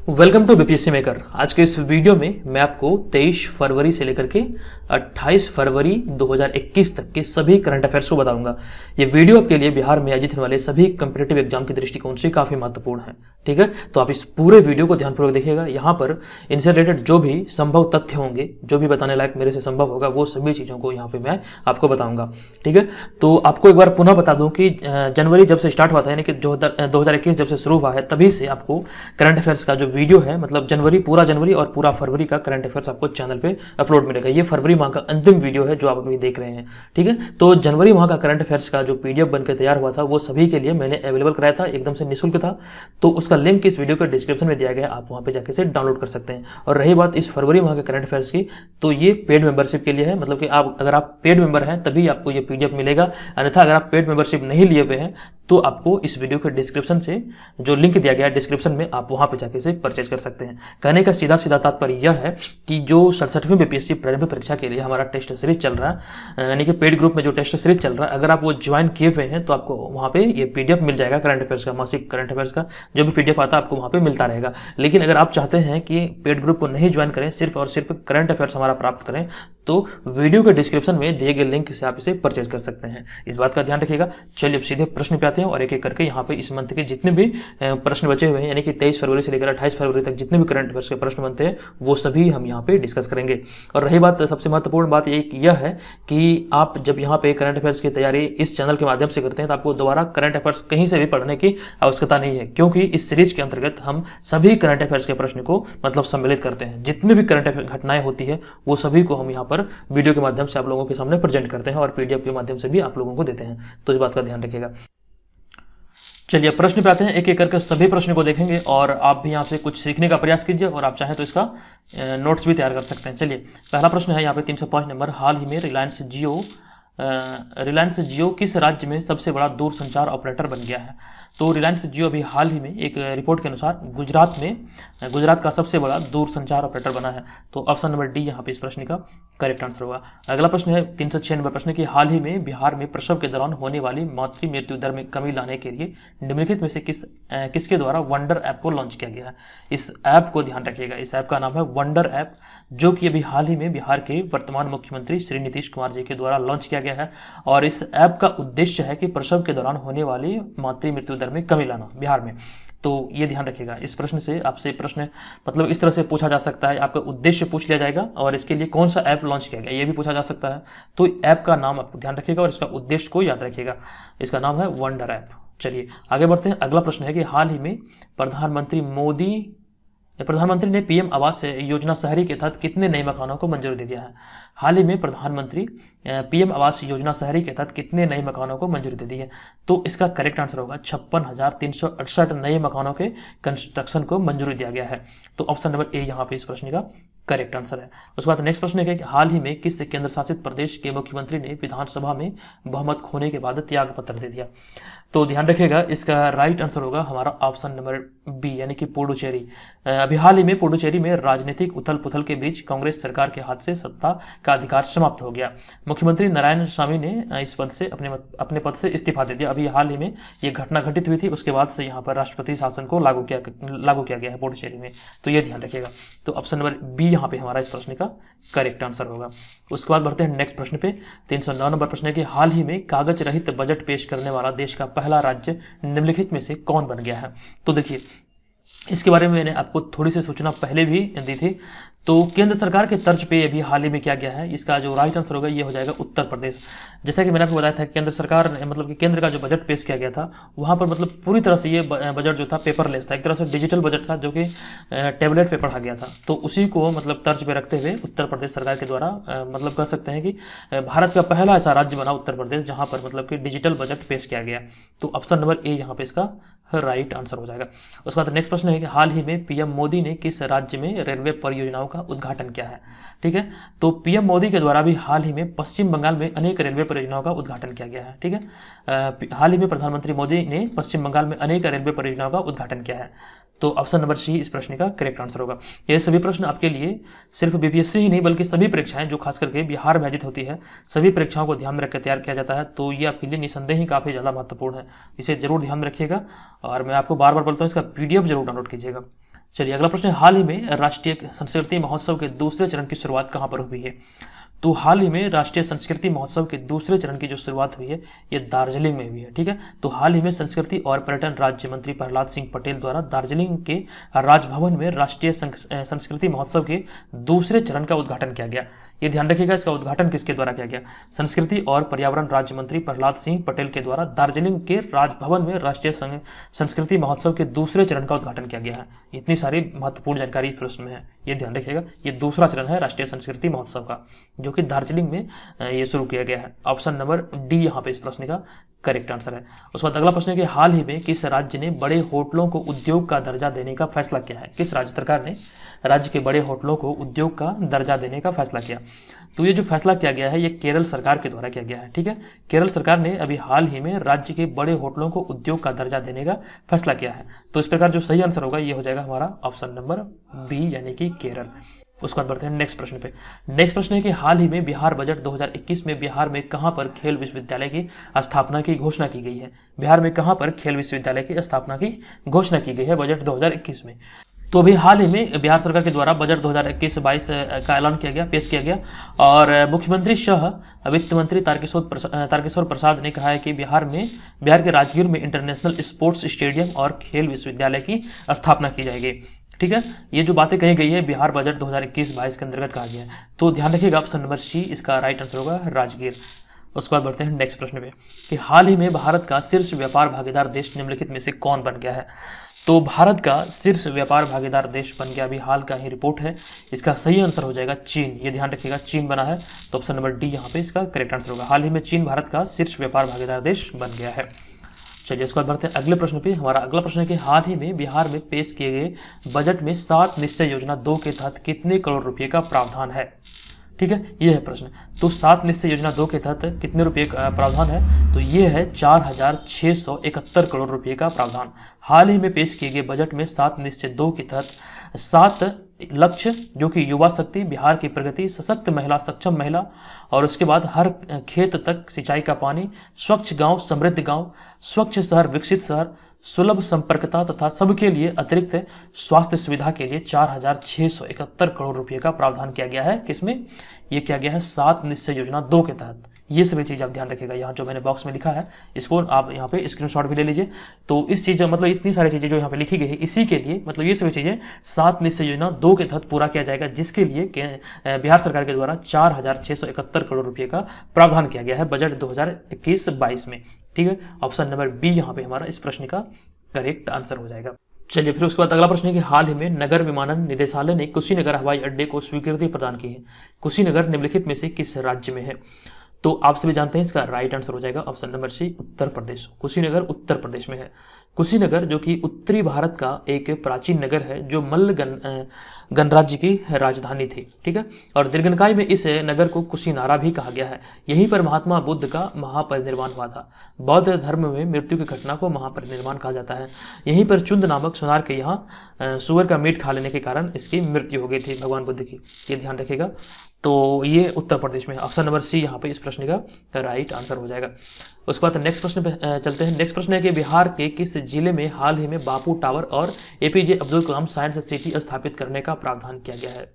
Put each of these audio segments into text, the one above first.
Welcome to BPSC maker. आज के इस वीडियो में मैं आपको 23 फरवरी से लेकर के 28 फरवरी 2021 तक के सभी करंट अफेयर्स को बताऊंगा। ये वीडियो आपके लिए बिहार में आयोजित होने वाले सभी कॉम्पिटिटिव एग्जाम के दृष्टिकोण से काफी महत्वपूर्ण है। ठीक है, तो आप इस पूरे वीडियो को ध्यानपूर्वक देखिएगा। यहाँ पर इनसे रिलेटेड जो भी संभव तथ्य होंगे, जो भी बताने लायक मेरे से संभव होगा, वो सभी चीजों को यहाँ पे मैं आपको बताऊंगा। ठीक है, तो आपको एक बार पुनः बता दूं कि जनवरी जब से स्टार्ट हुआ था, यानी कि 2021 जब से शुरू हुआ है, तभी से आपको करंट अफेयर्स का जो वीडियो है, मतलब पूरा जनवरी और पूरा फरवरी का करंट अफेयर्स आपको चैनल पे अपलोड मिलेगा। ये फरवरी माह का अंतिम वीडियो है जो आप अभी देख रहे हैं। ठीक है, तो जनवरी माह का करंट अफेयर्स का जो पीडीएफ बनकर तैयार हुआ था, वो सभी के लिए मैंने अवेलेबल कराया था, एकदम से निःशुल्क था। तो उसका लिंक इस वीडियो के डिस्क्रिप्शन में दिया गया है, आप वहां पे जाके से डाउनलोड कर सकते हैं। और रही बात इस फरवरी माह के करंट अफेयर्स की, तो ये पेड मेंबरशिप के लिए है, मतलब कि अगर आप पेड मेंबर हैं तभी आपको ये पीडीएफ मिलेगा, अन्यथा अगर आप पेड मेंबरशिप नहीं लिए हुए हैं तो आपको इस वीडियो के डिस्क्रिप्शन से जो लिंक दिया गया है डिस्क्रिप्शन में, आप वहां पे जाके से परचेज कर सकते हैं। कहने का सीधा सीधा तात्पर्य यह है कि जो 67वीं बीपीएससी प्रारंभिक परीक्षा के लिए हमारा टेस्ट सीरीज चल रहा है, यानी कि पेड ग्रुप में जो टेस्ट सीरीज चल रहा है, अगर आप वो ज्वाइन किए हुए हैं तो आपको वहां पे ये पीडीएफ मिल जाएगा। करंट अफेयर्स का, मासिक करंट अफेयर्स का जो भी पीडीएफ आता है आपको वहां पे मिलता रहेगा। लेकिन अगर आप चाहते हैं कि पेड ग्रुप को नहीं ज्वाइन करें, सिर्फ और सिर्फ करंट अफेयर्स हमारा प्राप्त करें, तो वीडियो के डिस्क्रिप्शन में दिए गए लिंक से आप इसे परचेज कर सकते हैं। इस बात का ध्यान रखिएगा। चलिए अब सीधे प्रश्न पे आते हैं और एक एक करके यहाँ पे इस मंथ के जितने भी प्रश्न बचे हुए हैं, यानी कि 23 फरवरी से लेकर 28 फरवरी तक जितने भी करंट अफेयर्स के प्रश्न बनते हैं, वो सभी हम यहाँ पे डिस्कस करेंगे। और रही बात, सबसे महत्वपूर्ण बात यह है कि आप जब यहाँ पे करंट अफेयर्स की तैयारी इस चैनल के माध्यम से करते हैं तो आपको दोबारा करंट अफेयर्स कहीं से भी पढ़ने की आवश्यकता नहीं है, क्योंकि इस सीरीज के अंतर्गत हम सभी करंट अफेयर्स के प्रश्न को मतलब सम्मिलित करते हैं। जितने भी करंट अफेयर घटनाएं होती है वो सभी को हम यहाँ पर वीडियो के माध्यम से आप लोगों के सामने प्रेजेंट करते हैं और पीडीएफ के माध्यम से भी आप लोगों को देते हैं। तो इस बात का ध्यान रखिएगा। चलिए प्रश्न पे आते हैं, एक एक करके सभी प्रश्न को देखेंगे और आप भी यहाँ से कुछ सीखने का प्रयास कीजिए और आप चाहें तो इसका नोट्स भी तैयार कर सकते हैं। चलिए पहला प्रश्न है यहाँ पे 305 नंबर। हाल ही में रिलायंस जियो किस राज्य में सबसे बड़ा दूरसंचार ऑपरेटर बन गया है? तो रिलायंस जियो अभी हाल ही में एक रिपोर्ट के अनुसार गुजरात का सबसे बड़ा दूरसंचार ऑपरेटर बना है। तो ऑप्शन नंबर डी यहाँ पे इस प्रश्न का करेक्ट आंसर होगा। अगला प्रश्न है 306 नंबर प्रश्न की, हाल ही में बिहार में प्रसव के दौरान होने वाली मातृ मृत्यु दर में कमी लाने के लिए निम्नलिखित में से किसके द्वारा वंडर ऐप को लॉन्च किया गया है? इस ऐप को ध्यान रखिएगा, इस ऐप का नाम है वंडर ऐप, जो कि अभी हाल ही में बिहार के वर्तमान मुख्यमंत्री श्री नीतीश कुमार जी के द्वारा लॉन्च किया गया है। और इस ऐप का उद्देश्य है कि प्रसव के दौरान होने वाली मातृ मृत्यु दर में कमी लाना बिहार में। तो ये ध्यान रखिएगा, इस प्रश्न से आपसे प्रश्न मतलब इस तरह से पूछा जा सकता है, आपका उद्देश्य पूछ लिया जाएगा और इसके लिए कौन सा ऐप लॉन्च किया गया ये भी पूछा जा सकता है। तो ऐप का नाम आपको ध्यान रखिएगा और इसका उद्देश्य को याद रखिएगा। इसका नाम है वंडर ऐप। चलिए आगे बढ़ते हैं। अगला प्रश्न है कि हाल ही में प्रधानमंत्री ने पीएम आवास योजना शहरी के तहत कितने नए मकानों को मंजूरी दे दिया है? हाल ही में प्रधानमंत्री पीएम आवास योजना शहरी के तहत कितने नए मकानों को मंजूरी दे दी है? तो इसका करेक्ट आंसर होगा 56,368 नए मकानों के कंस्ट्रक्शन को मंजूरी दिया गया है। तो ऑप्शन नंबर ए यहाँ पे इस प्रश्न का करेक्ट आंसर है। उसके बाद नेक्स्ट प्रश्न है कि हाल ही में किस केंद्र शासित प्रदेश के मुख्यमंत्री ने विधानसभा में बहुमत खोने के बाद त्याग पत्र दे दिया? तो ध्यान रखिएगा, इसका राइट आंसर होगा हमारा ऑप्शन नंबर बी, यानी कि पुडुचेरी। अभी हाल ही में पुडुचेरी में राजनीतिक उथल पुथल के बीच कांग्रेस सरकार के हाथ से सत्ता का अधिकार समाप्त हो गया। मुख्यमंत्री नारायणस्वामी ने इस पद से अपने पद से इस्तीफा दे दिया। अभी हाल ही में ये घटना घटित हुई थी, उसके बाद से यहाँ पर राष्ट्रपति शासन को लागू किया गया है पुडुचेरी में। तो ये ध्यान रखिएगा। तो ऑप्शन नंबर बी यहाँ पे हमारा इस प्रश्न का करेक्ट आंसर होगा। उसके बाद बढ़ते हैं नेक्स्ट प्रश्न पे। 309 नंबर प्रश्न है कि हाल ही में कागज रहित बजट पेश करने वाला देश का पहला राज्य निम्नलिखित में से कौन बन गया है? तो देखिए, इसके बारे में मैंने आपको थोड़ी सी सूचना पहले भी दी थी। तो केंद्र सरकार के तर्ज पे अभी हाल ही में किया गया है, इसका जो राइट आंसर होगा ये हो जाएगा उत्तर प्रदेश। जैसा कि मैंने आपको बताया था, केंद्र सरकार ने मतलब कि केंद्र का जो बजट पेश किया गया था वहाँ पर मतलब पूरी तरह से ये बजट जो था पेपरलेस था, एक तरह से डिजिटल बजट था जो कि टेबलेट पे पढ़ा गया था। तो उसी को मतलब तर्ज पे रखते हुए उत्तर प्रदेश सरकार के द्वारा मतलब कह सकते हैं कि भारत का पहला ऐसा राज्य बना उत्तर प्रदेश जहाँ पर मतलब कि डिजिटल बजट पेश किया गया। तो ऑप्शन नंबर ए यहाँ पे इसका राइट आंसर हो जाएगा। उसके बाद नेक्स्ट प्रश्न है कि हाल ही में पीएम मोदी ने किस राज्य में रेलवे परियोजनाओं का उद्घाटन किया है? ठीक है, तो पीएम मोदी के द्वारा भी हाल ही में पश्चिम बंगाल में अनेक रेलवे परियोजनाओं का उद्घाटन किया गया है। ठीक है, हाल ही में प्रधानमंत्री मोदी ने पश्चिम बंगाल में अनेक रेलवे परियोजनाओं का उद्घाटन किया है। तो ऑप्शन नंबर सी इस प्रश्न का करेक्ट आंसर होगा। ये सभी प्रश्न आपके लिए सिर्फ बीपीएससी ही नहीं बल्कि सभी परीक्षाएं जो खास करके बिहार में आयोजित होती है, सभी परीक्षाओं को ध्यान में रखकर तैयार किया जाता है। तो ये आपके लिए निसंदेह ही काफी ज्यादा महत्वपूर्ण है, इसे जरूर ध्यान में रखिएगा। और मैं आपको बार बार बोलता हूँ, इसका पीडीएफ जरूर डाउनलोड कीजिएगा। चलिए अगला प्रश्न है, हाल ही में राष्ट्रीय संस्कृति महोत्सव के दूसरे चरण की शुरुआत कहाँ पर हुई है? तो हाल ही में राष्ट्रीय संस्कृति महोत्सव के दूसरे चरण की जो शुरुआत हुई है ये दार्जिलिंग में हुई है। ठीक है, तो हाल ही में संस्कृति और पर्यटन राज्य मंत्री प्रहलाद सिंह पटेल द्वारा दार्जिलिंग के राजभवन में राष्ट्रीय संस्कृति महोत्सव के दूसरे चरण का उद्घाटन किया गया। ये ध्यान रखिएगा, इसका उद्घाटन किसके द्वारा किया गया? संस्कृति और पर्यावरण राज्य मंत्री प्रहलाद सिंह पटेल के द्वारा दार्जिलिंग के राजभवन में राष्ट्रीय संस्कृति महोत्सव के दूसरे चरण का उद्घाटन किया गया है। इतनी सारी महत्वपूर्ण जानकारी इस प्रश्न में है, ये ध्यान रखिएगा। ये दूसरा चरण है राष्ट्रीय संस्कृति महोत्सव का, जो कि दार्जिलिंग में ये शुरू किया गया है। ऑप्शन नंबर डी यहाँ पे इस प्रश्न का करेक्ट आंसर है। उसके बाद अगला प्रश्न है कि हाल ही में किस राज्य ने बड़े होटलों को उद्योग का दर्जा देने का फैसला किया है? किस राज्य सरकार ने राज्य के बड़े होटलों को उद्योग का दर्जा देने का फैसला किया? तो ये जो फैसला किया गया है ये केरल सरकार के द्वारा किया गया है। ठीक है, केरल सरकार ने अभी हाल ही में राज्य के बड़े होटलों को उद्योग का दर्जा देने का फैसला किया है। तो इस प्रकार जो सही आंसर होगा ये हो जाएगा हमारा ऑप्शन नंबर बी, यानी कि केरल। उसके बाद बढ़ते हैं नेक्स्ट प्रश्न पे। नेक्स्ट प्रश्न है कि हाल ही में बिहार बजट 2021 में बिहार में कहां पर खेल विश्वविद्यालय की स्थापना की घोषणा की गई है? बिहार में कहां पर खेल विश्वविद्यालय की स्थापना की घोषणा की गई है बजट 2021 में? तो अभी हाल ही में बिहार सरकार के द्वारा बजट 2021-22 का ऐलान किया गया, पेश किया गया, और मुख्यमंत्री सह वित्त मंत्री तारकिशोर प्रसाद ने कहा है कि बिहार के राजगीर में इंटरनेशनल स्पोर्ट्स स्टेडियम और खेल विश्वविद्यालय की स्थापना की जाएगी। ठीक है, ये जो बातें कही गई है बिहार बजट 2021-22 के अंतर्गत कहा गया है। तो ध्यान रखिएगा, ऑप्शन नंबर सी इसका राइट आंसर होगा, राजगीर। उसके बाद बढ़ते हैं नेक्स्ट प्रश्न पे कि हाल ही में भारत का शीर्ष व्यापार भागीदार देश निम्नलिखित में से कौन बन गया है? तो भारत का शीर्ष व्यापार भागीदार देश बन गया, अभी हाल का ही रिपोर्ट है। इसका सही आंसर हो जाएगा चीन। ये ध्यान रखिएगा, चीन बना है, तो ऑप्शन नंबर डी यहाँ पे इसका करेक्ट आंसर होगा। हाल ही में चीन भारत का शीर्ष व्यापार भागीदार देश बन गया है। चलिए उसके बाद बढ़ते हैं अगले प्रश्न पे। हमारा अगला प्रश्न है कि हाल ही में बिहार में पेश किए गए बजट में 7 निश्चय योजना 2 के तहत कितने करोड़ रुपए का प्रावधान है? ठीक है, ये है प्रश्न। तो 7 निश्चय योजना 2 के तहत कितने रुपए का प्रावधान है? तो ये है 4,671 करोड़ रुपए का प्रावधान। हाल ही में पेश किए गए बजट में 7 निश्चय 2 के तहत 7 लक्ष्य, जो कि युवा शक्ति, बिहार की प्रगति, सशक्त महिला, सक्षम महिला, और उसके बाद हर खेत तक सिंचाई का पानी, स्वच्छ गांव, समृद्ध गांव, स्वच्छ शहर, विकसित शहर, सुलभ संपर्कता तथा सबके लिए अतिरिक्त स्वास्थ्य सुविधा के लिए 4,671 करोड़ रुपए का प्रावधान किया गया है। किसमें? ये किया गया है 7 निश्चय योजना 2 के तहत। ये सभी चीज़ आप ध्यान रखिएगा, यहाँ जो मैंने बॉक्स में लिखा है इसको आप यहाँ पे स्क्रीनशॉट भी ले लीजिए। तो इस चीज़ मतलब इतनी सारी चीज़ें जो यहाँ पे लिखी गई है इसी के लिए, मतलब ये सभी चीज़ें 7 निश्चय योजना 2 के तहत पूरा किया जाएगा, जिसके लिए बिहार सरकार के द्वारा 4,671 करोड़ रुपये का प्रावधान किया गया है बजट 2021-22 में। ठीक है, ऑप्शन नंबर बी यहाँ पे हमारा इस प्रश्न का करेक्ट आंसर हो जाएगा। चलिए फिर उसके बाद अगला प्रश्न है कि हाल ही में नगर विमानन निदेशालय ने कुशीनगर हवाई अड्डे को स्वीकृति प्रदान की है। कुशीनगर निम्नलिखित में से किस राज्य में है? तो आप सभी जानते हैं इसका राइट आंसर हो जाएगा option number C, Uttar Pradesh. Kushinagar Uttar Pradesh में है। कुशीनगर जो कि उत्तरी भारत का एक प्राचीन नगर है, जो मल्ल गणराज्य की राजधानी थी। ठीक है, और दीर्घकाय में इस नगर को कुशीनारा भी कहा गया है। यहीं पर महात्मा बुद्ध का महापरिनिर्वाण हुआ था। बौद्ध धर्म में मृत्यु की घटना को महापरिनिर्वाण कहा जाता है। यहीं पर चुंद नामक सुनार के यहाँ सुअर का मीट खा लेने के कारण इसकी मृत्यु हो गई थी भगवान बुद्ध की। ये ध्यान रखिएगा। तो ये उत्तर प्रदेश में, ऑप्शन नंबर सी यहाँ पे इस प्रश्न का राइट आंसर हो जाएगा। उसके बाद नेक्स्ट प्रश्न पे चलते हैं। नेक्स्ट प्रश्न है कि बिहार के किस जिले में हाल ही में बापू टावर और APJ Abdul Kalam science city स्थापित करने का प्रावधान किया गया है?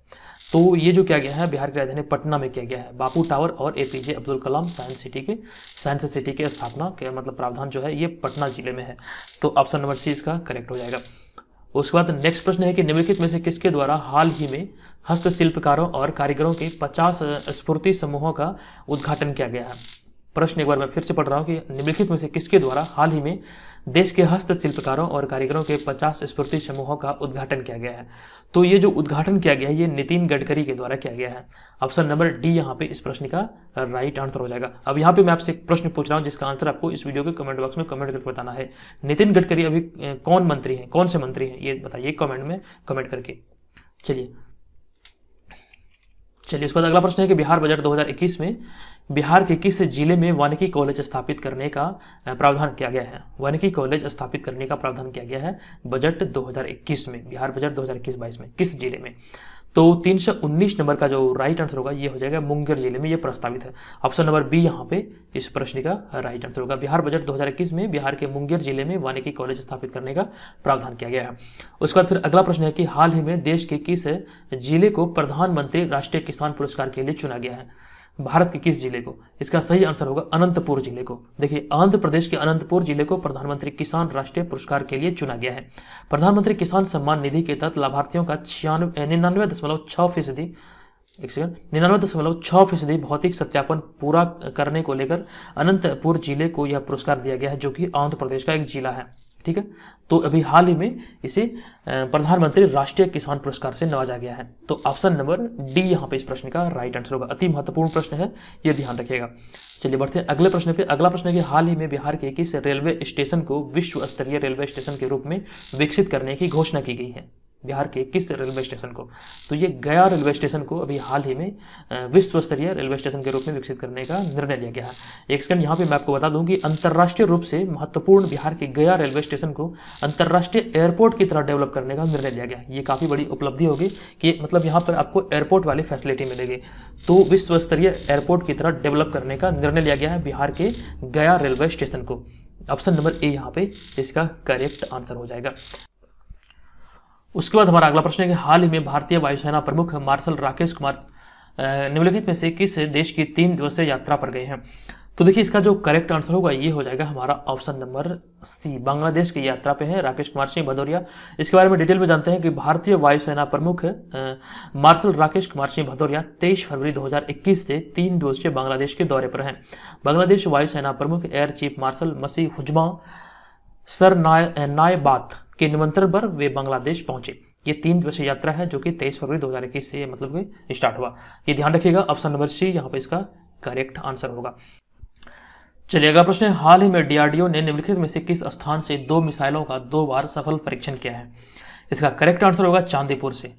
तो ये जो किया गया है बिहार की राजधानी पटना में किया गया है। बापू टावर और APJ Abdul Kalam science city के स्थापना के मतलब प्रावधान जो है ये पटना जिले में है। तो ऑप्शन नंबर सी इसका करेक्ट हो जाएगा। उसके बाद नेक्स्ट प्रश्न है कि निम्नलिखित में से किसके द्वारा हाल ही में हस्तशिल्पकारों और कारीगरों के 50 स्फूर्ति समूहों का उद्घाटन किया गया है? प्रश्न एक बार मैं फिर से पढ़ रहा हूँ कि निम्नलिखित में से किसके द्वारा हाल ही में देश के हस्तशिल्पकारों और कारीगरों के 50 स्फूर्ति समूहों का उद्घाटन किया गया है? तो ये जो उद्घाटन किया गया है ये नितिन गडकरी के द्वारा किया गया है। ऑप्शन नंबर डी यहाँ पे इस प्रश्न का राइट आंसर हो जाएगा। अब यहाँ पे मैं आपसे एक प्रश्न पूछ रहा हूँ जिसका आंसर आपको इस वीडियो के कमेंट बॉक्स में कमेंट करके बताना है। नितिन गडकरी अभी कौन मंत्री हैं, कौन से मंत्री हैं, ये बताइए कमेंट में कमेंट करके। चलिए उसके बाद अगला प्रश्न है कि बिहार बजट 2021 में बिहार के किस जिले में वानिकी कॉलेज स्थापित करने का प्रावधान किया गया है? वानिकी कॉलेज स्थापित करने का प्रावधान किया गया है बजट 2021 में, बिहार बजट 2021-22 में किस जिले में? तो 319 नंबर का जो राइट आंसर होगा ये हो जाएगा मुंगेर जिले में, ये प्रस्तावित है। ऑप्शन नंबर बी यहाँ पे इस प्रश्न का राइट आंसर होगा। बिहार बजट 2021 में बिहार के मुंगेर जिले में वानिकी कॉलेज स्थापित करने का प्रावधान किया गया है। उसके बाद फिर अगला प्रश्न है कि हाल ही में देश के किस जिले को प्रधानमंत्री राष्ट्रीय किसान पुरस्कार के लिए चुना गया है? भारत के किस जिले को? इसका सही आंसर होगा अनंतपुर जिले को। देखिए, आंध्र प्रदेश के अनंतपुर जिले को प्रधानमंत्री किसान राष्ट्रीय पुरस्कार के लिए चुना गया है। प्रधानमंत्री किसान सम्मान निधि के तहत लाभार्थियों का 99.6% भौतिक सत्यापन पूरा करने को लेकर अनंतपुर जिले को यह पुरस्कार दिया गया है, जो कि आंध्र प्रदेश का एक जिला है। ठीक है, तो अभी हाल ही में इसे प्रधानमंत्री राष्ट्रीय किसान पुरस्कार से नवाजा गया है। तो ऑप्शन नंबर डी यहाँ पे इस प्रश्न का राइट आंसर होगा। अति महत्वपूर्ण प्रश्न है, ये ध्यान रखिएगा। चलिए बढ़ते हैं अगले प्रश्न पे। अगला प्रश्न है कि हाल ही में बिहार के किस रेलवे स्टेशन को विश्व स्तरीय रेलवे स्टेशन के रूप में विकसित करने की घोषणा की गई है? बिहार के किस रेलवे स्टेशन को? तो ये गया रेलवे स्टेशन को अभी हाल ही में विश्व स्तरीय रेलवे स्टेशन के रूप में विकसित करने का निर्णय लिया गया है। एक सेकंड, यहाँ पे मैं आपको बता दूं कि अंतर्राष्ट्रीय रूप से महत्वपूर्ण बिहार के गया रेलवे स्टेशन को अंतर्राष्ट्रीय एयरपोर्ट की तरह डेवलप करने का निर्णय लिया गया। ये काफ़ी बड़ी उपलब्धि होगी कि मतलब यहाँ पर आपको एयरपोर्ट वाली फैसिलिटी मिलेगी। तो विश्व स्तरीय एयरपोर्ट की तरह डेवलप करने का निर्णय लिया गया है बिहार के गया रेलवे स्टेशन को। ऑप्शन नंबर ए यहाँ पे इसका करेक्ट आंसर हो जाएगा। उसके बाद हमारा अगला प्रश्न है कि हाल ही में भारतीय वायुसेना प्रमुख मार्शल राकेश कुमार निम्नलिखित में से किस देश की 3 दिवसीय यात्रा पर गए हैं? तो देखिए, इसका जो करेक्ट आंसर होगा ये हो जाएगा हमारा ऑप्शन नंबर सी। बांग्लादेश की यात्रा पे है राकेश कुमार सिंह भदौरिया। इसके बारे में डिटेल में जानते हैं कि भारतीय वायुसेना प्रमुख मार्शल राकेश कुमार सिंह भदौरिया 23 फरवरी 2021 से 3 दिवसीय बांग्लादेश के दौरे पर हैं। बांग्लादेश वायुसेना प्रमुख एयर चीफ मार्शल मसीहुज्मा सरनायबात के निमंत्रण पर वे बांग्लादेश पहुंचे। ये 3 दिवसीय यात्रा है जो कि 23 फरवरी 2021 से मतलब कि स्टार्ट हुआ। ये ध्यान रखिएगा, ऑप्शन नंबर सी यहाँ पे इसका करेक्ट आंसर होगा। चलिए अगला प्रश्न है, हाल ही में डीआरडीओ ने निम्नलिखित में से किस स्थान से 2 मिसाइलों का 2 बार सफल परीक्षण किया है? इसका करेक्ट आंसर होगा चांदीपुर से।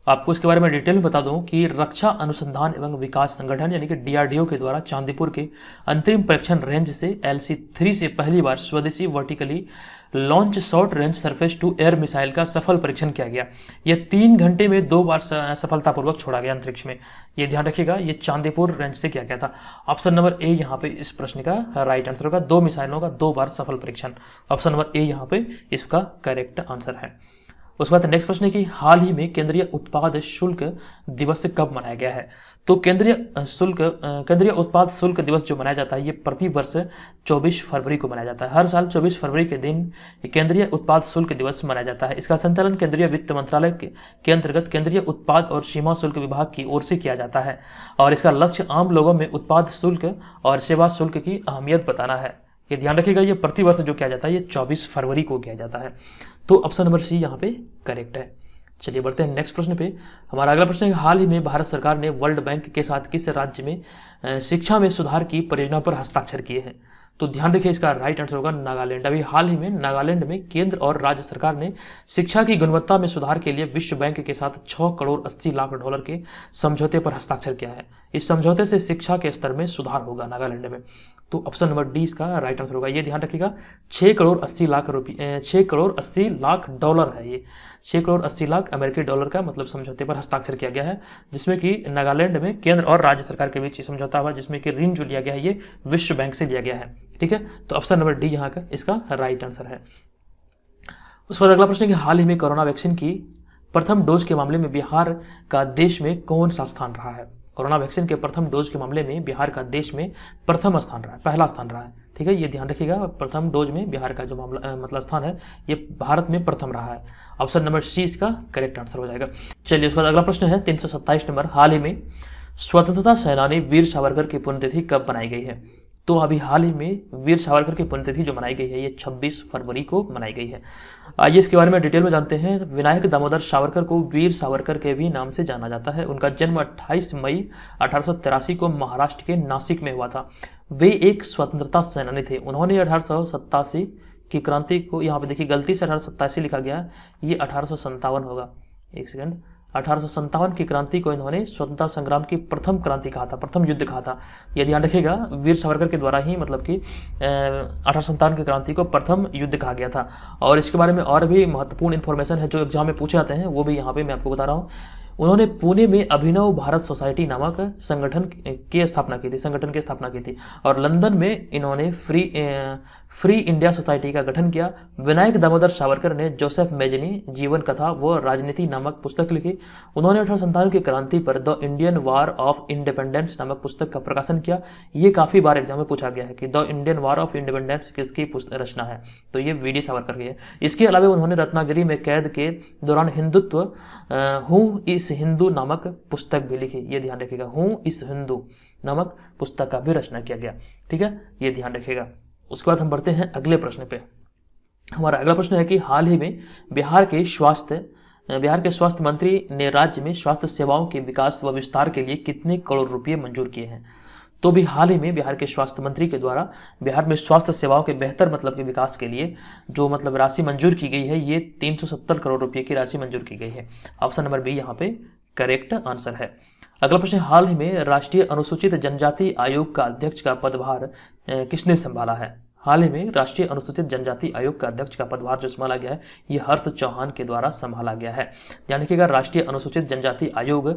आपको इसके बारे में डिटेल में बता दूं कि रक्षा अनुसंधान एवं विकास संगठन यानी कि डीआरडीओ के द्वारा चांदीपुर के अंतरिम परीक्षण रेंज से LC-3 से पहली बार स्वदेशी vertically launch short range surface to air missile का सफल परीक्षण किया गया। यह 3 घंटे में 2 बार सफलतापूर्वक छोड़ा गया अंतरिक्ष में। ये ध्यान रखिएगा, ये चांदीपुर रेंज से किया गया था। ऑप्शन नंबर ए यहाँ पे इस प्रश्न का राइट आंसर होगा। 2 मिसाइलों का 2 बार सफल परीक्षण। ऑप्शन नंबर ए यहाँ पे इसका करेक्ट आंसर है। उसके बाद नेक्स्ट प्रश्न है कि हाल ही में केंद्रीय उत्पाद शुल्क दिवस कब मनाया गया है? तो केंद्रीय उत्पाद शुल्क दिवस जो मनाया जाता है ये प्रति वर्ष 24 फरवरी को मनाया जाता है। हर साल 24 फरवरी के दिन केंद्रीय उत्पाद शुल्क दिवस मनाया जाता है। इसका संचालन केंद्रीय वित्त मंत्रालय के अंतर्गत केंद्रीय उत्पाद और सीमा शुल्क विभाग की ओर से किया जाता है और इसका लक्ष्य आम लोगों में उत्पाद शुल्क और सेवा शुल्क की अहमियत बताना है। ये ध्यान रखिएगा, ये प्रति वर्ष जो किया जाता है ये 24 फरवरी को किया जाता है। तो ऑप्शन नंबर सी यहाँ पे करेक्ट है। चलिए बढ़ते हैं नेक्स्ट प्रश्न पे। हमारा अगला प्रश्न है, हाल ही में भारत सरकार ने वर्ल्ड बैंक के साथ किस राज्य में शिक्षा में सुधार की परियोजना पर हस्ताक्षर किए हैं? तो ध्यान रखिए, इसका राइट आंसर होगा नागालैंड। अभी हाल ही में नागालैंड में केंद्र और राज्य सरकार ने शिक्षा की गुणवत्ता में सुधार के लिए विश्व बैंक के साथ 6 करोड़ 80 लाख डॉलर के समझौते पर हस्ताक्षर किया है। इस समझौते से शिक्षा के स्तर में सुधार होगा नागालैंड में। तो ऑप्शन नंबर डी इसका राइट आंसर होगा। ये ध्यान रखिएगा, 6 करोड़ 80 लाख डॉलर है। ये 6 करोड़ 80 लाख अमेरिकी डॉलर का मतलब समझौते पर हस्ताक्षर किया गया है, जिसमें कि नागालैंड में केंद्र और राज्य सरकार के बीच समझौता हुआ, जिसमें कि ऋण जो लिया गया है ये विश्व बैंक से लिया गया है। ठीक है, तो ऑप्शन नंबर डी यहाँ का इसका राइट आंसर है। उसके बाद अगला प्रश्न है कि हाल ही में कोरोना वैक्सीन की प्रथम डोज के मामले में बिहार का देश में कौन सा स्थान रहा है? कोरोना वैक्सीन के प्रथम डोज के मामले में बिहार का देश में प्रथम स्थान रहा है, पहला स्थान रहा है। ठीक है, ये ध्यान रखिएगा, प्रथम डोज में बिहार का जो मामला मतलब स्थान है ये भारत में प्रथम रहा है। ऑप्शन नंबर सी इसका करेक्ट आंसर हो जाएगा। चलिए उसके बाद अगला प्रश्न है 327 नंबर, हाल ही में स्वतंत्रता सेनानी वीर सावरकर की पुण्यतिथि कब मनाई गई है? तो अभी हाल ही में वीर सावरकर की पुण्यतिथि जो मनाई गई है ये 26 फरवरी को मनाई गई है। आइए इसके बारे में डिटेल में जानते हैं। विनायक दामोदर सावरकर को वीर सावरकर के भी नाम से जाना जाता है। उनका जन्म 28 मई 1883 को महाराष्ट्र के नासिक में हुआ था। वे एक स्वतंत्रता सेनानी थे। उन्होंने 1887 की क्रांति को, यहाँ पे देखिए गलती से 1887 लिखा गया, ये 1857 होगा। एक सेकंड, 1857 की क्रांति को इन्होंने स्वतंत्रता संग्राम की प्रथम क्रांति कहा था, प्रथम युद्ध कहा था। ये ध्यान रखिएगा, वीर सावरकर के द्वारा ही मतलब कि 1857 की क्रांति को प्रथम युद्ध कहा गया था। और इसके बारे में और भी महत्वपूर्ण इन्फॉर्मेशन है जो एग्जाम में पूछे जाते हैं, वो भी यहाँ पे मैं आपको बता रहा हूँ। उन्होंने पुणे में अभिनव भारत सोसाइटी नामक संगठन की स्थापना की थी और लंदन में इन्होंने फ्री इंडिया सोसाइटी का गठन किया। विनायक दामोदर सावरकर ने जोसेफ मेजनी जीवन कथा व राजनीति नामक पुस्तक लिखी। उन्होंने 1897 की क्रांति पर the Indian war of independence नामक पुस्तक का प्रकाशन किया। ये काफी बार एग्जाम में पूछा गया है कि the Indian war of independence किसकी रचना है, तो ये वी डी सावरकर की है। इसके अलावा उन्होंने रत्नागिरी में कैद के दौरान हिंदुत्व हूँ इस हिंदू नामक पुस्तक भी लिखी। ये ध्यान रखिएगा, हूँ इस हिंदू नामक पुस्तक का भी रचना किया गया। ठीक है, ये ध्यान रखिएगा। उसके बाद हम बढ़ते हैं अगले प्रश्न पे। हमारा अगला प्रश्न है कि हाल ही में बिहार के स्वास्थ्य मंत्री ने राज्य में स्वास्थ्य सेवाओं के विकास व विस्तार के लिए कितने करोड़ रुपए मंजूर किए हैं। तो भी हाल ही में बिहार के स्वास्थ्य मंत्री के द्वारा बिहार में स्वास्थ्य सेवाओं के बेहतर मतलब के विकास के लिए जो मतलब राशि मंजूर की गई है, ये 370 करोड़ रुपए की राशि मंजूर की गई है। ऑप्शन नंबर बी यहाँ पे करेक्ट आंसर है। अगला प्रश्न, हाल ही में राष्ट्रीय अनुसूचित जनजाति आयोग का अध्यक्ष का पदभार किसने संभाला है। हाल ही में राष्ट्रीय अनुसूचित जनजाति आयोग का अध्यक्ष का पदभार जो संभाला गया है, ये हर्ष चौहान के द्वारा संभाला गया है। यानी कि राष्ट्रीय अनुसूचित जनजाति आयोग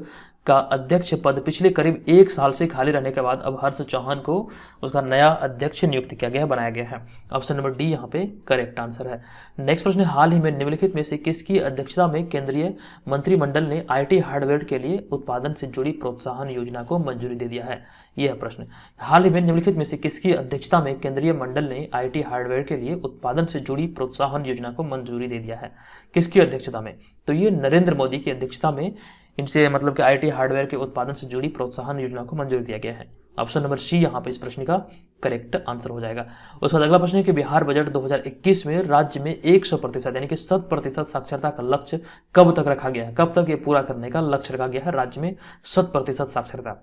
का अध्यक्ष पद पिछले करीब 1 साल से खाली रहने के बाद अब हर्ष चौहान को उसका नया अध्यक्ष नियुक्त किया गया है, बनाया गया है। ऑप्शन नंबर डी यहाँ पे करेक्ट आंसर है। नेक्स्ट प्रश्न, हाल ही में निम्नलिखित में से किसकी अध्यक्षता में केंद्रीय मंत्रिमंडल ने IT हार्डवेयर के लिए उत्पादन से जुड़ी प्रोत्साहन योजना को मंजूरी दे दिया है। यह प्रश्न, हाल ही में निम्नलिखित में से किसकी अध्यक्षता में केंद्रीय मंडल ने IT हार्डवेयर के लिए उत्पादन से जुड़ी प्रोत्साहन योजना को मंजूरी दे दिया है। किसकी अध्यक्षता में, तो ये नरेंद्र मोदी की अध्यक्षता में इनसे मतलब कि IT हार्डवेयर के उत्पादन से जुड़ी प्रोत्साहन योजना को मंजूरी दिया गया है। ऑप्शन नंबर सी यहाँ पे इस प्रश्न का करेक्ट आंसर हो जाएगा। उसके बाद अगला प्रश्न है कि बिहार बजट 2021 में राज्य में 100% यानी कि 100% साक्षरता का लक्ष्य कब तक रखा गया है, कब तक ये पूरा करने का लक्ष्य रखा गया है राज्य में 100% साक्षरता।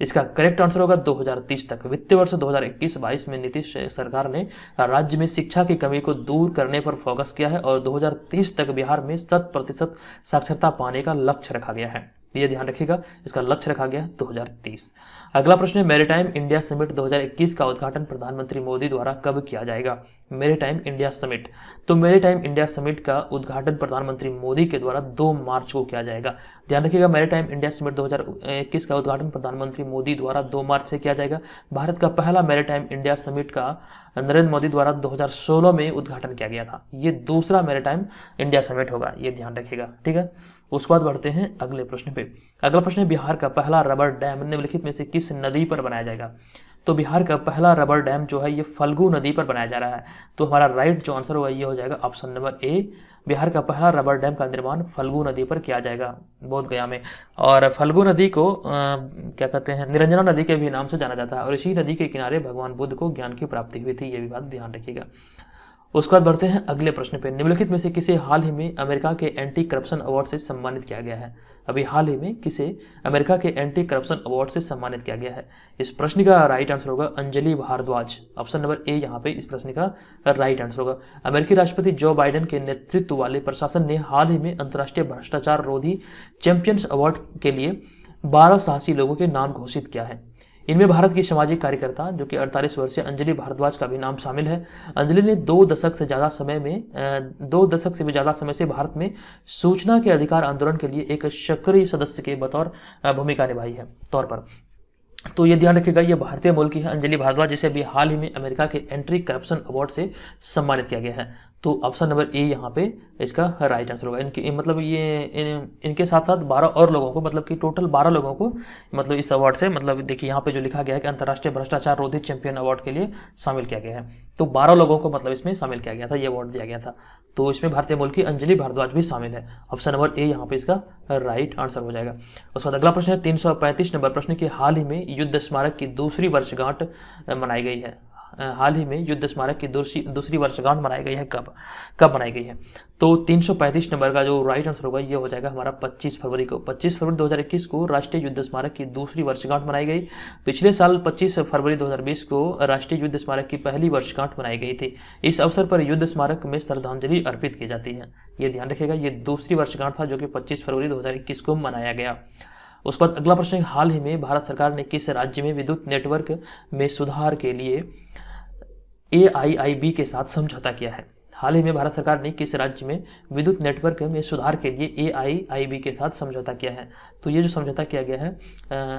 इसका करेक्ट आंसर होगा 2030 तक। वित्तीय वर्ष 2021-22 में नीतीश सरकार ने राज्य में शिक्षा की कमी को दूर करने पर फोकस किया है और 2030 तक बिहार में 100% साक्षरता पाने का लक्ष्य रखा गया है। ये ध्यान रखिएगा, इसका लक्ष्य रखा गया 2030। अगला प्रश्न है, मैरीटाइम इंडिया समिट 2021 का उद्घाटन प्रधानमंत्री मोदी द्वारा कब किया जाएगा। मैरीटाइम इंडिया समिट, तो मैरीटाइम इंडिया समिट का उद्घाटन प्रधानमंत्री मोदी के द्वारा 2 मार्च को किया जाएगा। ध्यान रखिएगा, मैरीटाइम इंडिया समिट 2021 का उद्घाटन प्रधानमंत्री मोदी द्वारा 2 मार्च से किया जाएगा। भारत का पहला मैरीटाइम इंडिया समिट का नरेंद्र मोदी द्वारा 2016 में उद्घाटन किया गया था। ये दूसरा मैरीटाइम इंडिया समिट होगा, ये ध्यान रखिएगा। ठीक है, उसके बाद बढ़ते हैं अगले प्रश्न पे। अगला प्रश्न है, बिहार का पहला रबर डैम निम्नलिखित में से किस नदी पर बनाया जाएगा। तो बिहार का पहला रबर डैम जो है ये फल्गु नदी पर बनाया जा रहा है। तो हमारा राइट जो आंसर होगा ये हो जाएगा ऑप्शन नंबर ए। बिहार का पहला रबर डैम का निर्माण फल्गु नदी पर किया जाएगा, बोधगया में। और फल्गु नदी को क्या कहते हैं, निरंजना नदी के भी नाम से जाना जाता है और इसी नदी के किनारे भगवान बुद्ध को ज्ञान की प्राप्ति हुई थी। ये भी बात ध्यान रखिएगा। उसके बाद बढ़ते हैं अगले प्रश्न पे। निम्नलिखित में से किसे हाल ही में अमेरिका के एंटी करप्शन अवार्ड से सम्मानित किया गया है। अभी हाल ही में किसे अमेरिका के एंटी करप्शन अवार्ड से सम्मानित किया गया है। इस प्रश्न का राइट आंसर होगा Anjali Bhardwaj. Option number a यहाँ पे इस प्रश्न का राइट आंसर होगा। अमेरिकी राष्ट्रपति जो बाइडेन के नेतृत्व वाले प्रशासन ने हाल ही में अंतर्राष्ट्रीय भ्रष्टाचार रोधी चैंपियंस अवार्ड के लिए 12 साहसी लोगों के नाम घोषित किया है। इनमें भारत की सामाजिक कार्यकर्ता जो कि 48 वर्षीय अंजलि भारद्वाज का भी नाम शामिल है। अंजलि ने 2 दशक से भी ज़्यादा समय से भारत में सूचना के अधिकार आंदोलन के लिए एक सक्रिय सदस्य के बतौर भूमिका निभाई है तौर पर। तो ये ध्यान रखिएगा, ये भारतीय मूल की है अंजलि भारद्वाज, जिसे अभी हाल ही में अमेरिका के एंटी करप्शन अवार्ड से सम्मानित किया गया है। तो ऑप्शन नंबर ए यहाँ पे इसका राइट आंसर होगा। इनके मतलब इनके साथ साथ 12 और लोगों को, मतलब कि टोटल 12 लोगों को मतलब इस अवार्ड से, मतलब देखिए यहाँ पे जो लिखा गया है कि अंतर्राष्ट्रीय भ्रष्टाचार रोधी चैंपियन अवार्ड के लिए शामिल किया गया है। तो 12 लोगों को मतलब इसमें शामिल किया गया था, ये अवार्ड दिया गया था। तो इसमें भारतीय मूल की अंजलि भारद्वाज भी शामिल है। ऑप्शन नंबर ए यहाँ पे इसका राइट आंसर हो जाएगा। उसके बाद अगला प्रश्न है 335 नंबर प्रश्न की हाल ही में युद्ध स्मारक की दूसरी वर्षगांठ मनाई गई है। हाल ही में युद्ध स्मारक की दूसरी वर्षगांठ मनाई गई है, कब मनाई गई है। तो 335 नंबर का जो राइट आंसर होगा ये हो जाएगा हमारा 25 फरवरी को। 25 फरवरी 2021 को राष्ट्रीय युद्ध स्मारक की दूसरी वर्षगांठ मनाई गई। पिछले साल 25 फरवरी 2020 को राष्ट्रीय युद्ध स्मारक की पहली वर्षगांठ मनाई गई थी। इस अवसर पर युद्ध स्मारक में श्रद्धांजलि अर्पित की जाती है। ये ध्यान रखिएगा, ये दूसरी वर्षगांठ था जो कि 25 फरवरी 2021 को मनाया गया। उसके बाद अगला प्रश्न, हाल ही में भारत सरकार ने किस राज्य में विद्युत नेटवर्क में सुधार के लिए AIIB के साथ समझौता किया है। हाल ही में भारत सरकार ने किस राज्य में विद्युत नेटवर्क में सुधार के लिए AIIB के साथ समझौता किया है? तो ये जो समझौता किया गया है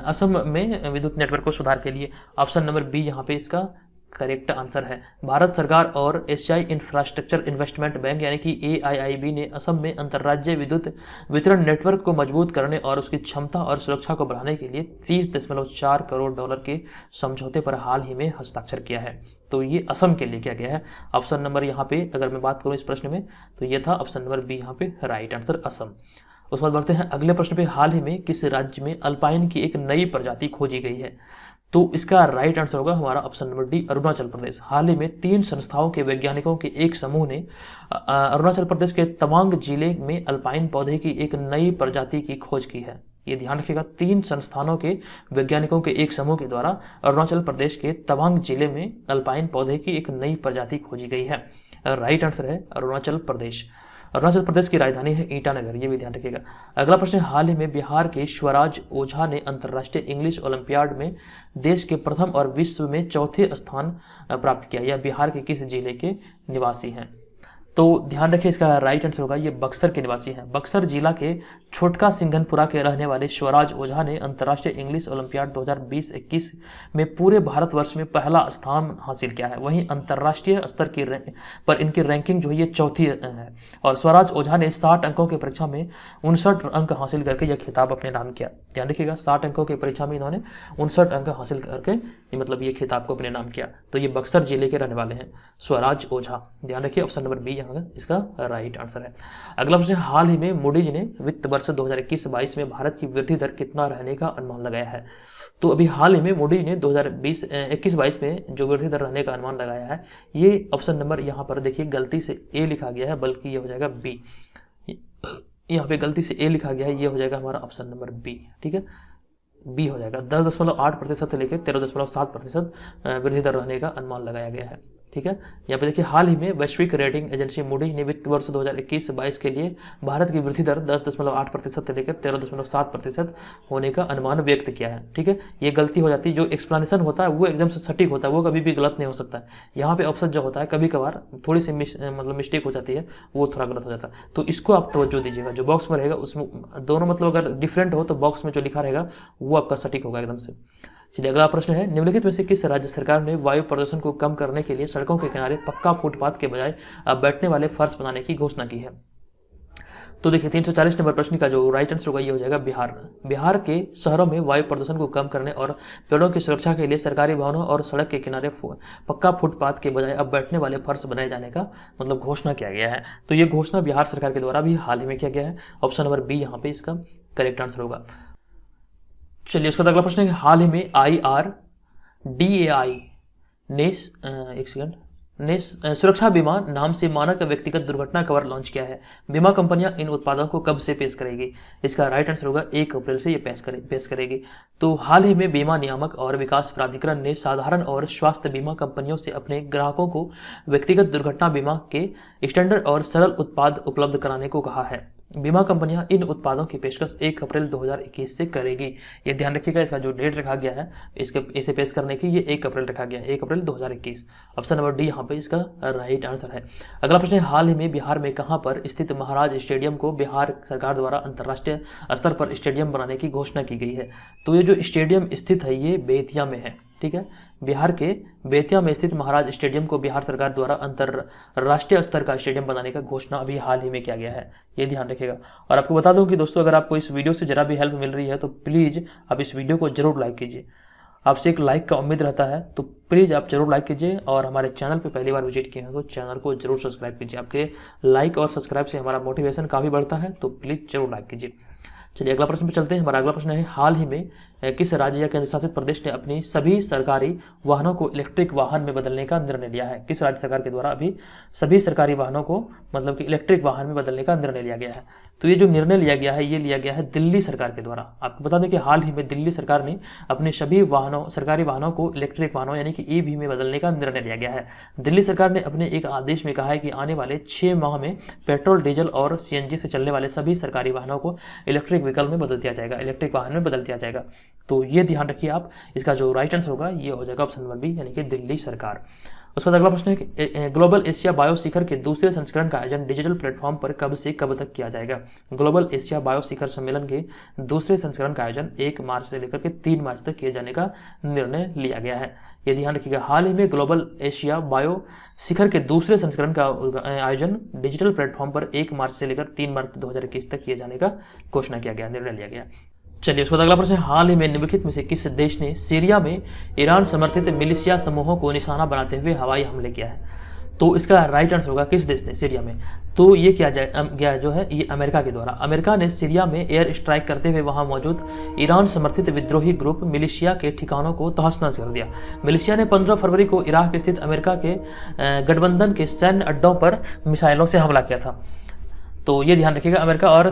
असम में विद्युत नेटवर्क को सुधार के लिए। ऑप्शन नंबर बी यहाँ पे इसका करेक्ट आंसर है। भारत सरकार और एशियाई इंफ्रास्ट्रक्चर इन्वेस्टमेंट बैंक यानी कि AIIB ने असम में अंतर्राज्यीय विद्युत वितरण नेटवर्क को मजबूत करने और उसकी क्षमता और सुरक्षा को बढ़ाने के लिए 30.4 करोड़ डॉलर के समझौते पर हाल ही में हस्ताक्षर किया है। तो ये असम के लिए किया गया है। ऑप्शन नंबर यहाँ पे अगर मैं बात करूँ इस प्रश्न में तो ये था ऑप्शन नंबर बी यहाँ पे राइट आंसर असम। उसके बाद बढ़ते हैं अगले प्रश्न पे। हाल ही में किस राज्य में अल्पाइन की एक नई प्रजाति खोजी गई है? तो इसका राइट आंसर होगा हमारा option number D Arunachal Pradesh. हाल ही में 3 संस्थाओं के वैज्ञानिकों के एक समूह ने अरुणाचल प्रदेश के तवांग जिले में अल्पाइन पौधे की एक नई प्रजाति की खोज की है। ये ध्यान रखिएगा, 3 संस्थानों के वैज्ञानिकों के एक समूह के द्वारा अरुणाचल प्रदेश के तवांग जिले में अल्पाइन पौधे की एक नई प्रजाति खोजी गई है। राइट आंसर है अरुणाचल प्रदेश। अरुणाचल प्रदेश की राजधानी है ईटानगर, ये भी ध्यान रखिएगा। अगला प्रश्न, हाल ही में बिहार के स्वराज ओझा ने अंतर्राष्ट्रीय इंग्लिश ओलंपियाड में देश के प्रथम और विश्व में चौथे स्थान प्राप्त किया। यह बिहार के किस जिले के निवासी हैं? तो ध्यान रखिए, इसका राइट आंसर होगा ये बक्सर के निवासी हैं। बक्सर जिला के छोटका सिंघनपुरा के रहने वाले स्वराज ओझा ने अंतर्राष्ट्रीय इंग्लिश ओलंपियाड 2020-21 में पूरे भारतवर्ष में पहला स्थान हासिल किया है। वहीं अंतर्राष्ट्रीय स्तर की पर इनकी रैंकिंग जो है ये चौथी है। और स्वराज ओझा ने 60 अंकों की परीक्षा में 59 अंक हासिल करके यह खिताब अपने नाम किया। ध्यान रखिएगा, 60 अंकों की परीक्षा में इन्होंने 59 अंक हासिल करके मतलब ये खिताब को अपने नाम किया। तो ये बक्सर जिले के रहने वाले हैं स्वराज ओझा। ध्यान रखिए, ऑप्शन नंबर बी इसका राइट आंसर है। अगला प्रश्न, हाल ही में मूडीज ने वित्त वर्ष 2021-22 में भारत की वृद्धि दर कितना रहने का अनुमान लगाया है? तो अभी हाल ही में मूडीज ने 2021-22 में जो वृद्धि दर रहने का अनुमान लगाया है, ये ऑप्शन नंबर यहाँ पर देखिए गलती से ए लिखा गया है, बल्कि ये हो जाएगा बी। यहाँ पे गलती से ए लिखा गया है, ये हो जाएगा हमारा ऑप्शन नंबर बी। ठीक है, बी हो जाएगा। 10.8% से लेकर 13.7% वृद्धि दर रहने का अनुमान लगाया गया है। ठीक है, यहाँ पे देखिए, हाल ही में वैश्विक रेटिंग एजेंसी मूडी ने वित्त वर्ष 2021-22 के लिए भारत की वृद्धि दर 10.8% से लेकर 13.7% होने का अनुमान व्यक्त किया है। ठीक है, ये गलती हो जाती है, जो एक्सप्लेनेशन होता है वो एकदम से सटीक होता है, वो कभी भी गलत नहीं हो सकता है। यहाँ पे ऑप्शन जो होता है कभी कभार थोड़ी सी मतलब मिस्टेक हो जाती है, वो थोड़ा गलत हो जाता है। तो इसको आप तवज्जो दीजिएगा, जो बॉक्स में रहेगा उसमें दोनों मतलब अगर डिफरेंट हो तो बॉक्स में जो लिखा रहेगा वो आपका सटीक होगा एकदम से। चलिए, अगला प्रश्न है, निम्नलिखित में से किस राज्य सरकार ने वायु प्रदूषण को कम करने के लिए सड़कों के किनारे पक्का फुटपाथ के बजाय बैठने वाले फर्श बनाने की घोषणा की है? तो देखिए, 340 नंबर प्रश्न का जो राइट आंसर होगा ये हो जाएगा बिहार। बिहार के शहरों में वायु प्रदूषण को कम करने और पेड़ों की सुरक्षा के लिए सरकारी भवनों और सड़क के किनारे पक्का फुटपाथ के बजाय अब बैठने वाले फर्श बनाए जाने का मतलब घोषणा किया गया है। तो ये घोषणा बिहार सरकार के द्वारा भी हाल ही में किया गया है। ऑप्शन नंबर बी यहाँ पे इसका करेक्ट आंसर होगा। चलिए, उसका अगला प्रश्न है, हाल ही में IRDAI ने सुरक्षा बीमा नाम से मानक व्यक्तिगत दुर्घटना कवर लॉन्च किया है। बीमा कंपनियां इन उत्पादों को कब से पेश करेगी? इसका राइट आंसर होगा 1 अप्रैल से ये पेश करेगी। तो हाल ही में बीमा नियामक और विकास प्राधिकरण ने साधारण और स्वास्थ्य बीमा कंपनियों से अपने ग्राहकों को व्यक्तिगत दुर्घटना बीमा के स्टैंडर्ड और सरल उत्पाद उपलब्ध कराने को कहा है। बीमा कंपनियां इन उत्पादों की पेशकश 1 अप्रैल 2021 से करेगी। ये ध्यान रखिएगा, इसका जो डेट रखा गया है इसे पेश करने की, ये 1 अप्रैल रखा गया है, 1 अप्रैल 2021। ऑप्शन नंबर डी यहाँ पे इसका राइट आंसर है। अगला प्रश्न है, हाल ही में बिहार में कहां पर स्थित महाराज स्टेडियम को बिहार सरकार द्वारा अंतर्राष्ट्रीय स्तर पर स्टेडियम बनाने की घोषणा की गई है? तो ये जो स्टेडियम स्थित है ये बेतिया में है। ठीक है, बिहार के बेतिया में स्थित महाराज स्टेडियम को बिहार सरकार द्वारा अंतरराष्ट्रीय स्तर का स्टेडियम बनाने का घोषणा अभी हाल ही में किया गया है, ये ध्यान रखिएगा। और आपको बता दूं कि दोस्तों, अगर आपको इस वीडियो से जरा भी हेल्प मिल रही है तो प्लीज़ आप इस वीडियो को जरूर लाइक कीजिए। आपसे एक लाइक का उम्मीद रहता है, तो प्लीज़ आप जरूर लाइक कीजिए। और हमारे चैनल पर पहली बार विजिट किए हैं तो चैनल को जरूर सब्सक्राइब कीजिए। आपके लाइक और सब्सक्राइब से हमारा मोटिवेशन काफ़ी बढ़ता है, तो प्लीज़ जरूर लाइक कीजिए। चलिए, अगला प्रश्न पे चलते हैं। हमारा अगला प्रश्न है, हाल ही में किस राज्य या केंद्र शासित प्रदेश ने अपनी सभी सरकारी वाहनों को इलेक्ट्रिक वाहन में बदलने का निर्णय लिया है? किस राज्य सरकार के द्वारा अभी सभी सरकारी वाहनों को मतलब कि इलेक्ट्रिक वाहन में बदलने का निर्णय लिया गया है? तो ये जो निर्णय लिया गया है ये लिया गया है दिल्ली सरकार के द्वारा। आपको बता दें कि हाल ही में दिल्ली सरकार ने अपने सभी सरकारी वाहनों को इलेक्ट्रिक वाहनों यानी कि EV में बदलने का निर्णय लिया गया है। दिल्ली सरकार ने अपने एक आदेश में कहा है कि आने वाले 6 माह में पेट्रोल, डीजल और CNG से चलने वाले सभी सरकारी वाहनों को इलेक्ट्रिक व्हीकल में बदल दिया जाएगा, इलेक्ट्रिक वाहन में बदल दिया जाएगा। तो ये ध्यान रखिए आप, इसका जो राइट आंसर होगा ये हो जाएगा ऑप्शन नंबर बी यानी कि दिल्ली सरकार। उसके बाद अगला प्रश्न है कि ग्लोबल एशिया बायो शिखर के दूसरे संस्करण का आयोजन डिजिटल प्लेटफॉर्म पर कब से कब तक किया जाएगा। ग्लोबल एशिया बायो शिखर सम्मेलन के दूसरे संस्करण का आयोजन 1 मार्च से लेकर के 3 मार्च तक किए जाने का निर्णय लिया गया है। ये ध्यान रखिएगा, हाल ही में ग्लोबल एशिया बायो शिखर के दूसरे संस्करण का आयोजन डिजिटल प्लेटफॉर्म पर 1 मार्च से लेकर 3 मार्च 2021 तक किए जाने का घोषणा किया गया, निर्णय लिया गया। चलिए उसके बाद अगला प्रश्न है, हाल ही में निम्नलिखित में से किस देश ने सीरिया में ईरान समर्थित मिलिशिया समूहों को निशाना बनाते हुए हवाई हमले किया है। तो इसका राइट आंसर होगा किस देश ने सीरिया में, तो ये किया गया जो है ये अमेरिका के द्वारा। अमेरिका ने सीरिया में एयर स्ट्राइक करते हुए वहां मौजूद ईरान समर्थित विद्रोही ग्रुप मिलिशिया के ठिकानों को तहस-नहस कर दिया। मिलिशिया ने 15 फरवरी को इराक स्थित अमेरिका के गठबंधन के सैन्य अड्डों पर मिसाइलों से हमला किया था। तो ये ध्यान रखिएगा, अमेरिका और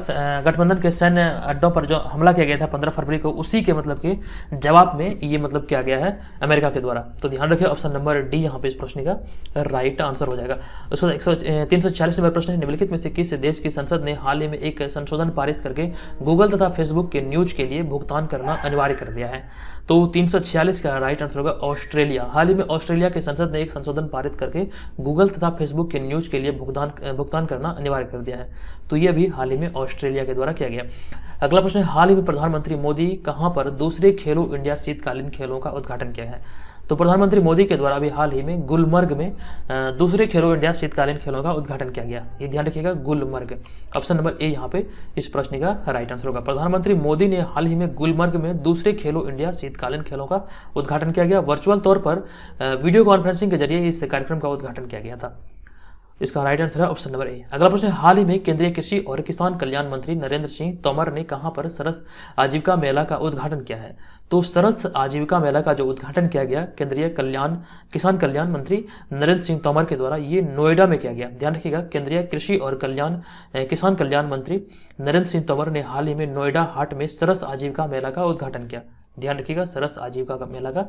गठबंधन के सैन्य अड्डों पर जो हमला किया गया था 15 फरवरी को, उसी के मतलब के जवाब में ये मतलब किया गया है अमेरिका के द्वारा। तो ध्यान रखिए ऑप्शन नंबर डी यहाँ पे इस प्रश्न का राइट आंसर हो जाएगा। उसको 340 नंबर प्रश्न है, निम्नलिखित में से किस देश की संसद ने हाल ही में एक संशोधन पारित करके गूगल तथा फेसबुक के न्यूज के लिए भुगतान करना अनिवार्य कर दिया है। तो 346 का राइट आंसर होगा ऑस्ट्रेलिया। हाल ही में ऑस्ट्रेलिया की संसद ने एक संशोधन पारित करके गूगल तथा फेसबुक के न्यूज के लिए भुगतान करना अनिवार्य कर दिया है। तो ये अभी हाल ही में ऑस्ट्रेलिया के द्वारा किया गया। अगला प्रश्न है, हाल ही में प्रधानमंत्री मोदी कहां पर दूसरे खेलो इंडिया शीतकालीन खेलों का उद्घाटन किया है। तो प्रधानमंत्री मोदी के द्वारा अभी हाल ही में गुलमर्ग में दूसरे खेलो इंडिया शीतकालीन खेलों का उद्घाटन किया गया। ये ध्यान रखिएगा, गुलमर्ग। ऑप्शन नंबर ए यहाँ पे इस प्रश्न का राइट आंसर होगा। प्रधानमंत्री मोदी ने हाल ही में गुलमर्ग में दूसरे खेलो इंडिया शीतकालीन खेलों का उद्घाटन किया गया। वर्चुअल तौर पर वीडियो कॉन्फ्रेंसिंग के जरिए इस कार्यक्रम का उद्घाटन किया गया था। इसका राइट आंसर है ऑप्शन नंबर ए। अगला प्रश्न है, हाल ही में केंद्रीय कृषि और किसान कल्याण मंत्री नरेंद्र सिंह तोमर ने कहां पर सरस आजीविका मेला का उद्घाटन किया है। तो सरस आजीविका मेला का जो उद्घाटन किया गया केंद्रीय किसान कल्याण मंत्री नरेंद्र सिंह तोमर के द्वारा, ये नोएडा में किया गया। ध्यान रखिएगा, केंद्रीय कृषि और किसान कल्याण मंत्री नरेंद्र सिंह तोमर ने हाल ही में नोएडा हाट में सरस आजीविका मेला का उद्घाटन किया। ध्यान रखिएगा, सरस आजीविका का मेला का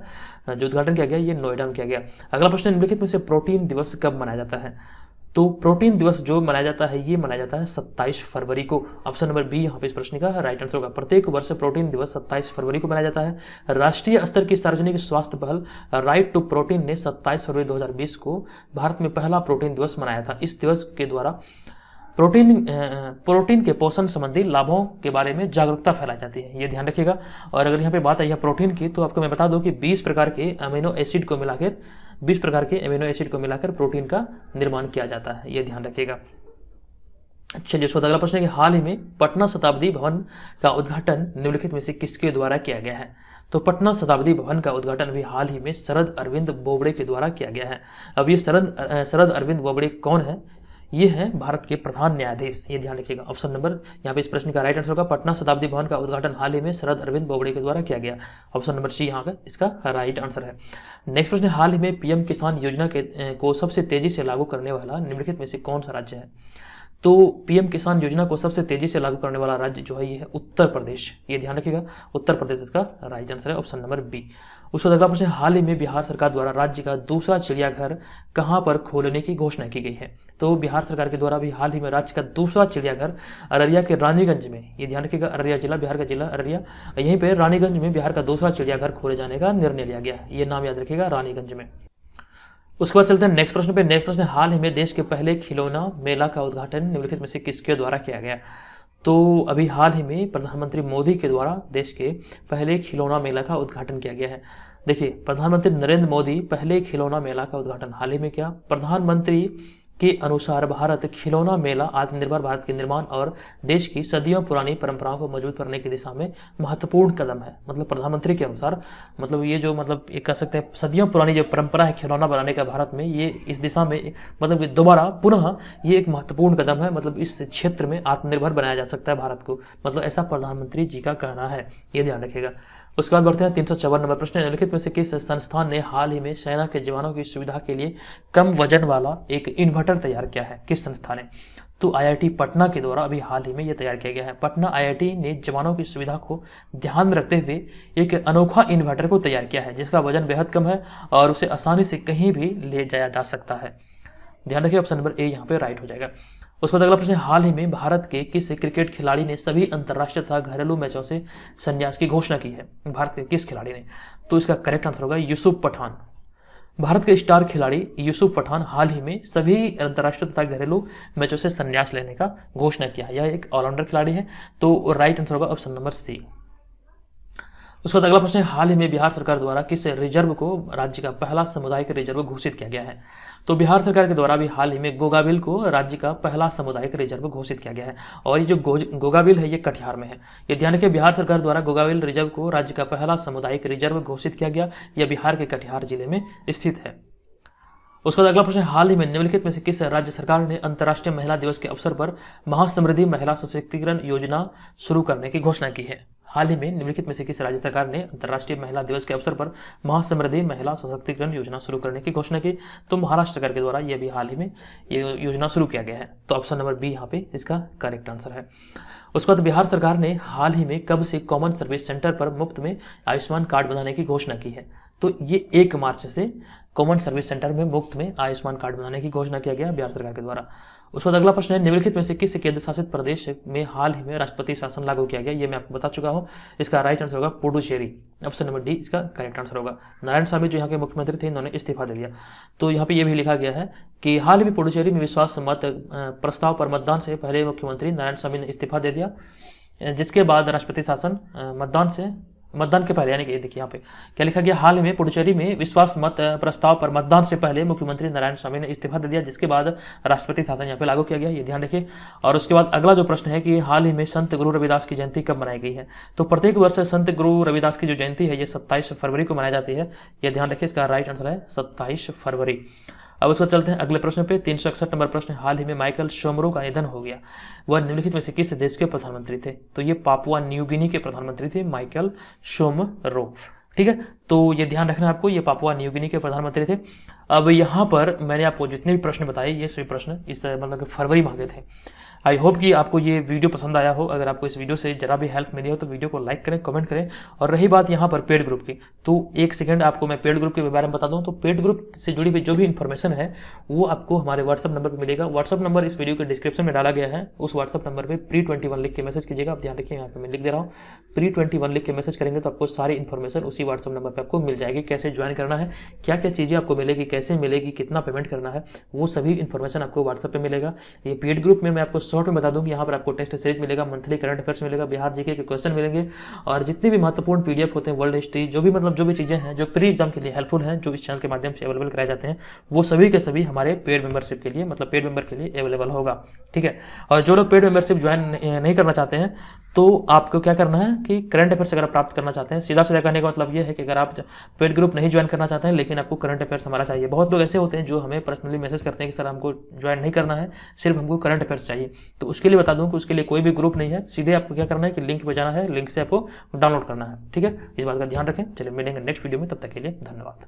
जो उद्घाटन किया गया ये नोएडा में किया गया। अगला प्रश्न, निम्नलिखित में से प्रोटीन दिवस कब मनाया जाता है। तो प्रोटीन दिवस जो मनाया जाता है ये मनाया जाता है 27 फरवरी को। ऑप्शन नंबर बी यहाँ पे इस प्रश्न का राइट आंसर होगा। प्रत्येक वर्ष प्रोटीन दिवस 27 फरवरी को मनाया जाता है। राष्ट्रीय स्तर की सार्वजनिक स्वास्थ्य पहल राइट टू प्रोटीन ने 27 फरवरी 2020 को भारत में पहला प्रोटीन दिवस मनाया था। इस दिवस के द्वारा प्रोटीन के पोषण संबंधी लाभों के बारे में जागरूकता फैलाई जाती है, ये ध्यान रखिएगा। और अगर यहाँ पे बात आई है प्रोटीन की, तो आपको मैं बता दूं कि 20 प्रकार के अमीनो एसिड को मिलाकर प्रोटीन का निर्माण किया जाता है, ये ध्यान रखिएगा। चलिए उसका अगला प्रश्न है कि हाल ही में पटना शताब्दी भवन का उद्घाटन निम्नलिखित में से किसके द्वारा किया गया है। तो पटना शताब्दी भवन का उद्घाटन भी हाल ही में शरद अरविंद बोबड़े के द्वारा किया गया है। अब ये शरद अरविंद बोबड़े कौन है, ये है भारत के प्रधान न्यायाधीश, ये ध्यान रखिएगा। ऑप्शन नंबर यहाँ पे इस प्रश्न का राइट आंसर होगा, पटना शताब्दी भवन का उद्घाटन हाल ही में शरद अरविंद बोबड़े के द्वारा किया गया। ऑप्शन नंबर सी यहाँ का इसका राइट आंसर है। नेक्स्ट प्रश्न, हाल ही में पीएम किसान योजना को सबसे तेजी से लागू करने वाला निम्नलिखित में से कौन सा राज्य है। तो पीएम किसान योजना को सबसे तेजी से लागू करने वाला राज्य जो है ये है उत्तर प्रदेश, ये ध्यान रखिएगा, उत्तर प्रदेश इसका राइट आंसर है। Option number b. उसका अगला प्रश्न, हाल ही में बिहार सरकार द्वारा राज्य का दूसरा चिड़ियाघर कहां पर खोलने की घोषणा की गई है। तो बिहार सरकार के द्वारा भी हाल ही में राज्य का दूसरा चिड़ियाघर अररिया के रानीगंज में, ये ध्यान रखिएगा, अररिया जिला, बिहार का जिला अररिया, यहीं पे रानीगंज में बिहार का दूसरा चिड़ियाघर खोले जाने का निर्णय लिया गया, ये नाम याद रखिएगा, रानीगंज में। उसके बाद चलते हैं नेक्स्ट प्रश्न पे। नेक्स्ट प्रश्न, हाल ही में देश के पहले खिलौना मेला का उद्घाटन निम्नलिखित में से किसके द्वारा किया गया। तो अभी हाल ही में प्रधानमंत्री मोदी के द्वारा देश के पहले खिलौना मेला का उद्घाटन किया गया है। देखिए, प्रधानमंत्री नरेंद्र मोदी पहले खिलौना मेला का उद्घाटन हाल ही में किया। प्रधानमंत्री के अनुसार भारत खिलौना मेला आत्मनिर्भर भारत के निर्माण और देश की सदियों पुरानी परंपराओं को मजबूत करने की दिशा में महत्वपूर्ण कदम है। मतलब प्रधानमंत्री के अनुसार, मतलब ये जो मतलब ये कह सकते हैं सदियों पुरानी जो परंपरा है खिलौना बनाने का भारत में, ये इस दिशा में मतलब दोबारा पुनः ये एक महत्वपूर्ण कदम है। मतलब इस क्षेत्र में आत्मनिर्भर बनाया जा सकता है भारत को, मतलब ऐसा प्रधानमंत्री जी का कहना है, ये ध्यान रखिएगा। उसके बाद बढ़ते हैं 354 नंबर प्रश्न, निम्नलिखित में से किस संस्थान ने हाल ही में सेना के जवानों की सुविधा के लिए कम वजन वाला एक इन्वर्टर तैयार किया है, किस संस्था ने। तो आईआईटी पटना के द्वारा अभी हाल ही में यह तैयार किया गया है। पटना आईआईटी ने जवानों की सुविधा को ध्यान में रखते हुए एक अनोखा इन्वर्टर को तैयार किया है, जिसका वजन बेहद कम है और उसे आसानी से कहीं भी ले जाया जा सकता है। ध्यान रखिए, ऑप्शन नंबर ए यहाँ पे राइट हो जाएगा। उसके बाद अगला प्रश्न, हाल ही में भारत के किस क्रिकेट खिलाड़ी ने सभी अंतर्राष्ट्रीय तथा घरेलू मैचों से संन्यास की घोषणा की है। भारत के किस खिलाड़ी ने। तो इसका करेक्ट आंसर होगा यूसुफ पठान। भारत के स्टार खिलाड़ी यूसुफ पठान हाल ही में सभी अंतर्राष्ट्रीय तथा घरेलू मैचों से संन्यास लेने का घोषणा किया। यह एक ऑलराउंडर खिलाड़ी है, तो राइट आंसर होगा ऑप्शन नंबर सी। उसके बाद अगला प्रश्न है, हाल ही में बिहार सरकार द्वारा किस रिजर्व को राज्य का पहला सामुदायिक रिजर्व घोषित किया गया है? तो बिहार सरकार के द्वारा भी हाल ही में गोगाबिल को राज्य का पहला सामुदायिक रिजर्व घोषित किया गया है। और ये जो गोगाबिल है ये कटिहार में है। ये ध्यान रखिए, बिहार सरकार द्वारा गोगाबिल रिजर्व को राज्य का पहला सामुदायिक रिजर्व घोषित किया गया। यह बिहार के कटिहार जिले में स्थित है। उसके बाद अगला प्रश्न, हाल ही में निम्नलिखित में से किस राज्य सरकार ने अंतर्राष्ट्रीय महिला दिवस के अवसर पर महासमृद्धि महिला सशक्तिकरण योजना शुरू करने की घोषणा की है? हाल ही में निम्नलिखित में से किस राज्य सरकार ने अंतर्राष्ट्रीय महिला दिवस के अवसर पर महासमृद्धि महिला सशक्तिकरण योजना शुरू करने की घोषणा की? तो महाराष्ट्र सरकार के द्वारा यह भी हाल ही में ये योजना शुरू किया गया है। तो ऑप्शन नंबर बी यहाँ पे इसका करेक्ट आंसर है। उसके बाद बिहार सरकार ने हाल ही में कब से कॉमन सर्विस सेंटर पर मुफ्त में आयुष्मान कार्ड बनाने की घोषणा की है? तो ये 1 मार्च से कॉमन सर्विस सेंटर में मुफ्त में आयुष्मान कार्ड बनाने की घोषणा किया गया बिहार सरकार के द्वारा। उसके बाद अगला प्रश्न है, निम्नलिखित में से किस केंद्र शासित प्रदेश में हाल ही में राष्ट्रपति शासन लागू किया गया? ये मैं आपको बता चुका हूँ। इसका राइट आंसर होगा पुडुचेरी। ऑप्शन नंबर डी इसका करेक्ट आंसर होगा। नारायणसामी जो यहाँ के मुख्यमंत्री थे, इन्होंने इस्तीफा दे दिया। तो यहाँ पे ये भी लिखा गया है कि हाल ही में पुडुचेरी में विश्वास मत प्रस्ताव पर मतदान से पहले मुख्यमंत्री नारायणसामी ने इस्तीफा दे दिया, जिसके बाद राष्ट्रपति शासन मतदान के पहले, यानी कि देखिए यहाँ पे क्या लिखा गया, हाल ही में पुडुचेरी में विश्वास मत प्रस्ताव पर मतदान से पहले मुख्यमंत्री नारायणसामी ने इस्तीफा दे दिया, जिसके बाद राष्ट्रपति शासन यहाँ पे लागू किया गया। ये ध्यान रखिए। और उसके बाद अगला जो प्रश्न है कि हाल ही में संत गुरु रविदास की जयंती कब मनाई गई है? तो प्रत्येक वर्ष संत गुरु रविदास की जो जयंती है ये 27 फरवरी को मनाई जाती है। ये ध्यान रखिए, इसका राइट आंसर है 27 फरवरी। अब उसको चलते हैं अगले प्रश्न पे। 361 नंबर प्रश्न, हाल ही में माइकल शोमरो का निधन हो गया। वह निम्नलिखित में से किस देश के प्रधानमंत्री थे? तो ये पापुआ न्यू गिनी के प्रधानमंत्री थे, माइकल शोमरो। ठीक है, तो ये ध्यान रखना है आपको, ये पापुआ न्यू गिनी के प्रधानमंत्री थे। अब यहाँ पर मैंने आपको जितने भी प्रश्न बताए ये सभी प्रश्न इस मतलब फरवरी मांगे थे। आई होप कि आपको ये वीडियो पसंद आया हो। अगर आपको इस वीडियो से जरा भी हेल्प मिली हो तो वीडियो को लाइक करें, कमेंट करें। और रही बात यहाँ पर पेड ग्रुप की, तो 1 सेकंड आपको मैं पेड ग्रुप के बारे में बता दूं। तो पेड ग्रुप से जुड़ी हुई जो भी इन्फॉर्मेशन है वो आपको हमारे व्हाट्सअप नंबर पर मिलेगा। व्हाट्सअप नंबर इस वीडियो के डिस्क्रिप्शन में डाला गया है। उस व्हाट्सअप नंबर पर Pre21 लिख के मैसेज कीजिएगा। आप ध्यान रखिए, यहाँ पे मैं लिख दे रहा हूँ, Pre21 लिख के मैसेज करेंगे तो आपको सारी इन्फॉर्मेशन उसी व्हाट्सअप नंबर पर आपको मिल जाएगी। कैसे ज्वाइन करना है, क्या क्या चीज़ें आपको मिलेगी, कैसे मिलेगी, कितना पेमेंट करना है, वो सभी इन्फॉर्मेशन आपको व्हाट्सअप पे मिलेगा। ये पेड ग्रुप में मैं आपको शॉर्ट में बता दूँ कि यहाँ पर आपको टेस्ट सीरीज मिलेगा, मंथली करंट अफेयर्स मिलेगा, बिहार जीके के क्वेश्चन मिलेंगे, और जितने भी महत्वपूर्ण पीडीएफ होते हैं, वर्ल्ड हिस्ट्री, जो भी चीजें हैं जो प्री एग्जाम के लिए हेल्पफुल हैं, जो इस चैनल के माध्यम से अवेलेबल कराए जाते हैं, वो सभी के सभी हमारे पेड मेंबरशिप के लिए, मतलब पेड मेंबर के लिए अवेलेबल होगा। ठीक है, और जो लोग पेड मेंबरशिप ज्वाइन नहीं करना चाहते हैं तो आपको क्या करना है कि करंट अफेयर्स अगर आप प्राप्त करना चाहते हैं, सीधा सीधा कहने का मतलब ये है कि अगर आप पेड ग्रुप नहीं ज्वाइन करना चाहते हैं लेकिन आपको करंट अफेयर्स हमारा चाहिए। बहुत लोग ऐसे होते हैं जो हमें पर्सनली मैसेज करते हैं कि सर हमको ज्वाइन नहीं करना है, सिर्फ हमको करंट अफेयर्स चाहिए। तो उसके लिए बता दूं कि उसके लिए कोई भी ग्रुप नहीं है, सीधे आपको क्या करना है कि लिंक पे जाना है, लिंक से आपको डाउनलोड करना है। ठीक है, इस बात का ध्यान रखें। चलिए मिलेंगे नेक्स्ट वीडियो में, तब तक के लिए धन्यवाद।